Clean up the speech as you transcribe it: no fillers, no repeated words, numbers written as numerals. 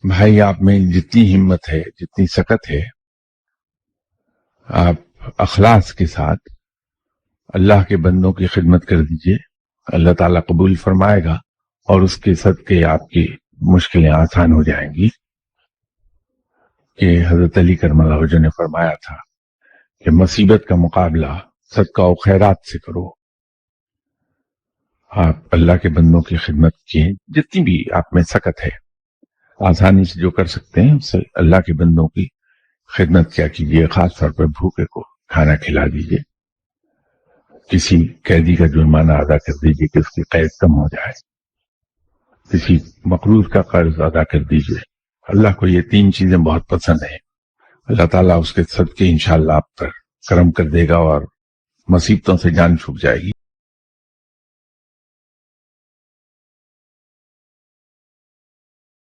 بھائی آپ میں جتنی ہمت ہے، جتنی سکت ہے، آپ اخلاص کے ساتھ اللہ کے بندوں کی خدمت کر دیجئے، اللہ تعالیٰ قبول فرمائے گا اور اس کے صدقے آپ کی مشکلیں آسان ہو جائیں گی۔ کہ حضرت علی کرم اللہ وجہ نے فرمایا تھا کہ مصیبت کا مقابلہ صدقہ و خیرات سے کرو۔ آپ اللہ کے بندوں کی خدمت کی جتنی بھی آپ میں سکت ہے، آسانی سے جو کر سکتے ہیں اس سے اللہ کے بندوں کی خدمت کیا کیجیے، خاص طور پر بھوکے کو کھانا کھلا دیجیے، کسی قیدی کا جرمانہ ادا کر دیجیے کہ اس کی قید کم ہو جائے، کسی مقروض کا قرض ادا کر دیجیے۔ اللہ کو یہ 3 چیزیں بہت پسند ہیں، اللہ تعالیٰ اس کے صدقے انشاءاللہ آپ پر کرم کر دے گا اور مصیبتوں سے جان چھوٹ جائے گی۔